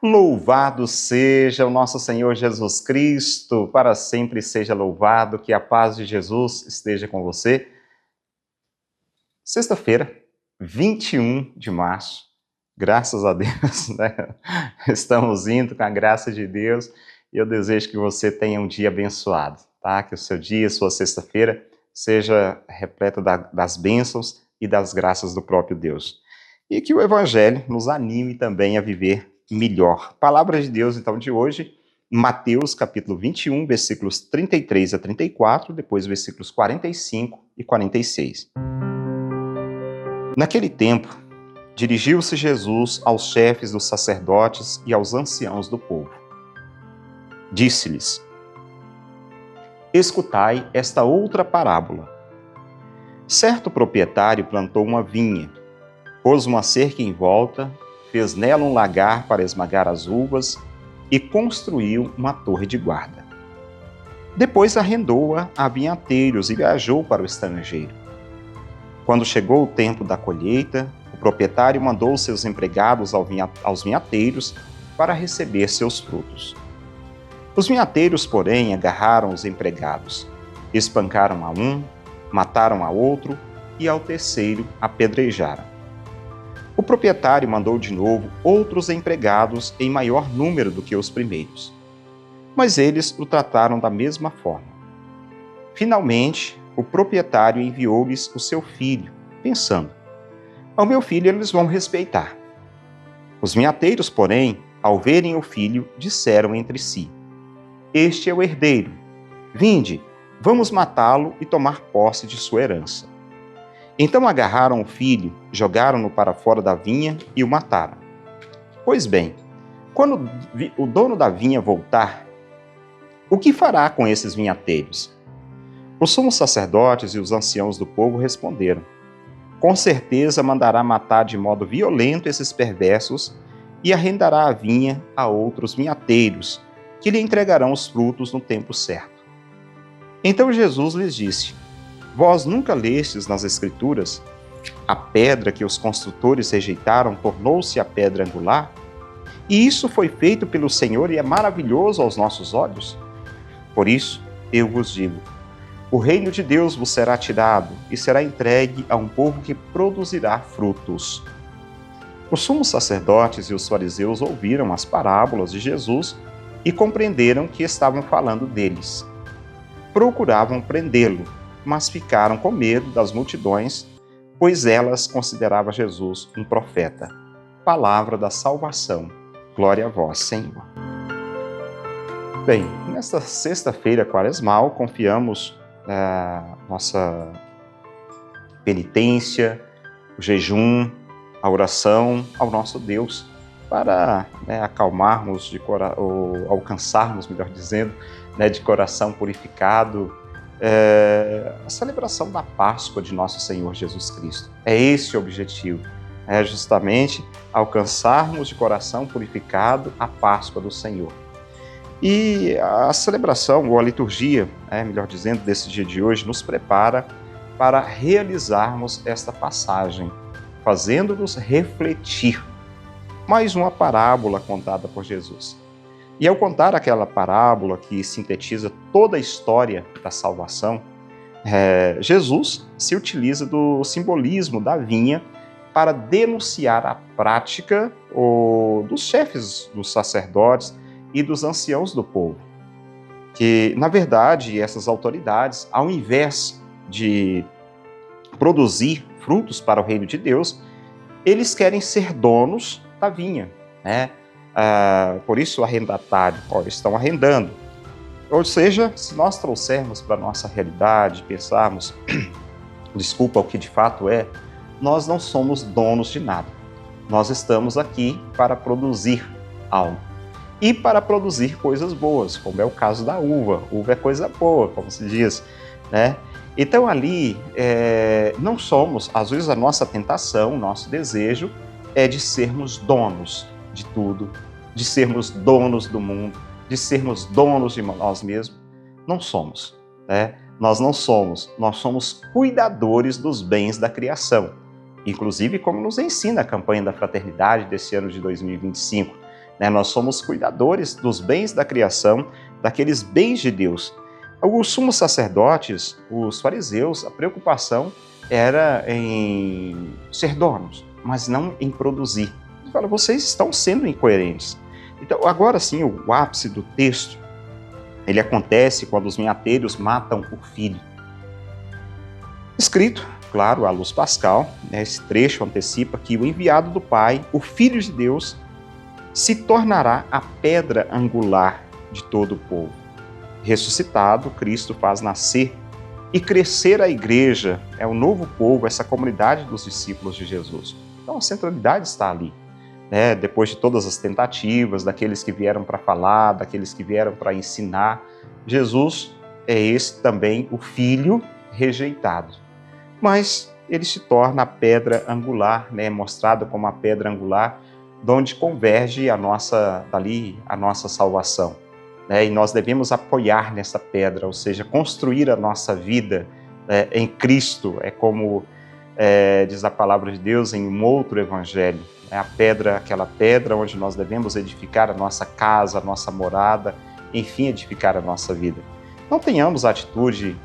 Louvado seja o nosso Senhor Jesus Cristo, para sempre seja louvado, que a paz de Jesus esteja com você. Sexta-feira, 21 de março, graças a Deus, né? Estamos indo com a graça de Deus e eu desejo que você tenha um dia abençoado, tá? Que o seu dia, sua sexta-feira, seja repleta das bênçãos e das graças do próprio Deus. E que o Evangelho nos anime também a viver melhor. Palavra de Deus, então, de hoje, Mateus, capítulo 21, versículos 33 a 34, depois versículos 45 e 46. Naquele tempo, dirigiu-se Jesus aos chefes dos sacerdotes e aos anciãos do povo. Disse-lhes: Escutai esta outra parábola. Certo proprietário plantou uma vinha, pôs uma cerca em volta, fez nela um lagar para esmagar as uvas e construiu uma torre de guarda. Depois arrendou-a a vinhateiros e viajou para o estrangeiro. Quando chegou o tempo da colheita, o proprietário mandou seus empregados aos vinhateiros para receber seus frutos. Os vinhateiros, porém, agarraram os empregados, espancaram a um, mataram a outro e ao terceiro apedrejaram. O proprietário mandou de novo outros empregados em maior número do que os primeiros, mas eles o trataram da mesma forma. Finalmente, o proprietário enviou-lhes o seu filho, pensando: ao meu filho eles vão respeitar. Os vinhateiros, porém, ao verem o filho, disseram entre si: este é o herdeiro. Vinde, vamos matá-lo e tomar posse de sua herança. Então agarraram o filho, jogaram-no para fora da vinha e o mataram. Pois bem, quando o dono da vinha voltar, o que fará com esses vinhateiros? Os sumos sacerdotes e os anciãos do povo responderam: com certeza mandará matar de modo violento esses perversos e arrendará a vinha a outros vinhateiros, que lhe entregarão os frutos no tempo certo. Então Jesus lhes disse: vós nunca lestes nas Escrituras: a pedra que os construtores rejeitaram tornou-se a pedra angular? E isso foi feito pelo Senhor e é maravilhoso aos nossos olhos? Por isso, eu vos digo: o reino de Deus vos será tirado e será entregue a um povo que produzirá frutos. Os sumos sacerdotes e os fariseus ouviram as parábolas de Jesus e compreenderam que estavam falando deles. Procuravam prendê-lo, mas ficaram com medo das multidões, pois elas consideravam Jesus um profeta. Palavra da salvação. Glória a vós, Senhor. Bem, nesta sexta-feira quaresmal, confiamos a nossa penitência, o jejum, a oração ao nosso Deus, para acalmarmos, ou alcançarmos, melhor dizendo, de coração purificado, a celebração da Páscoa de nosso Senhor Jesus Cristo. É esse o objetivo, é justamente alcançarmos de coração purificado a Páscoa do Senhor. E a celebração, ou a liturgia, melhor dizendo, desse dia de hoje, nos prepara para realizarmos esta passagem, fazendo-nos refletir. Mais uma parábola contada por Jesus. E ao contar aquela parábola que sintetiza toda a história da salvação, Jesus se utiliza do simbolismo da vinha para denunciar a prática dos chefes dos sacerdotes e dos anciãos do povo. Que, na verdade, essas autoridades, ao invés de produzir frutos para o reino de Deus, eles querem ser donos da vinha, né? Por isso o arrendatário, estão arrendando. Ou seja, se nós trouxermos para a nossa realidade, pensarmos, desculpa, o que de fato é, nós não somos donos de nada. Nós estamos aqui para produzir algo. E para produzir coisas boas, como é o caso da uva. Uva é coisa boa, como se diz, né? Então ali, não somos, às vezes a nossa tentação, o nosso desejo é de sermos donos de tudo, de sermos donos do mundo, de sermos donos de nós mesmos. Não somos, né? Nós não somos, nós somos cuidadores dos bens da criação. Inclusive, como nos ensina a campanha da fraternidade desse ano de 2025, né? Nós somos cuidadores dos bens da criação, daqueles bens de Deus. Os sumos sacerdotes, os fariseus, a preocupação era em ser donos, mas não em produzir. Ele fala, vocês estão sendo incoerentes. Então, agora sim, o ápice do texto, ele acontece quando os vinhateiros matam o filho. Escrito, claro, à luz pascal, né, esse trecho antecipa que o enviado do Pai, o Filho de Deus, se tornará a pedra angular de todo o povo. Ressuscitado, Cristo faz nascer e crescer a igreja, é o novo povo, essa comunidade dos discípulos de Jesus. Então a centralidade está ali, né? Depois de todas as tentativas, daqueles que vieram para falar, daqueles que vieram para ensinar, Jesus é esse também o Filho rejeitado. Mas ele se torna a pedra angular, né? Mostrado como a pedra angular, de onde converge a nossa salvação. E nós devemos apoiar nessa pedra, ou seja, construir a nossa vida em Cristo. É como diz a palavra de Deus em um outro evangelho. A pedra, aquela pedra onde nós devemos edificar a nossa casa, a nossa morada, enfim, edificar a nossa vida. Não tenhamos a atitude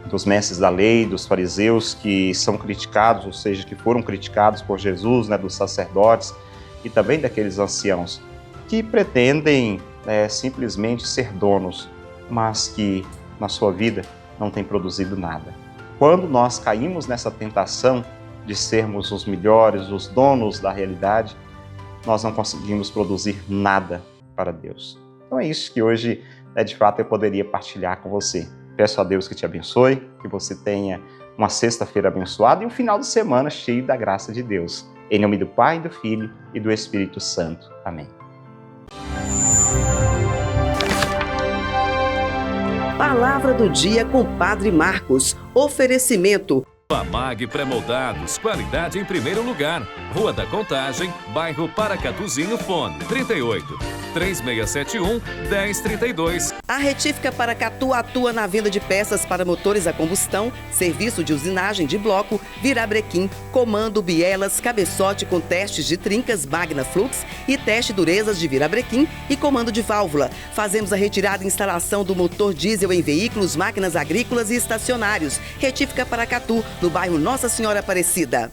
dos mestres da lei, dos fariseus que são criticados, ou seja, que foram criticados por Jesus, né, dos sacerdotes e também daqueles anciãos que pretendem simplesmente ser donos, mas que na sua vida não tem produzido nada. Quando nós caímos nessa tentação de sermos os melhores, os donos da realidade, nós não conseguimos produzir nada para Deus. Então é isso que hoje, de fato, eu poderia partilhar com você. Peço a Deus que te abençoe, que você tenha uma sexta-feira abençoada e um final de semana cheio da graça de Deus. Em nome do Pai, do Filho e do Espírito Santo. Amém. Palavra do dia com Padre Marcos. Oferecimento. Famag Pré-Moldados, qualidade em primeiro lugar. Rua da Contagem, bairro Paracatuzinho, fone 38-3671-1032. A Retífica Paracatu atua na venda de peças para motores a combustão, serviço de usinagem de bloco, virabrequim, comando, bielas, cabeçote com testes de trincas Magna Flux e teste durezas de virabrequim e comando de válvula. Fazemos a retirada e instalação do motor diesel em veículos, máquinas agrícolas e estacionários. Retífica Paracatu, no bairro Nossa Senhora Aparecida.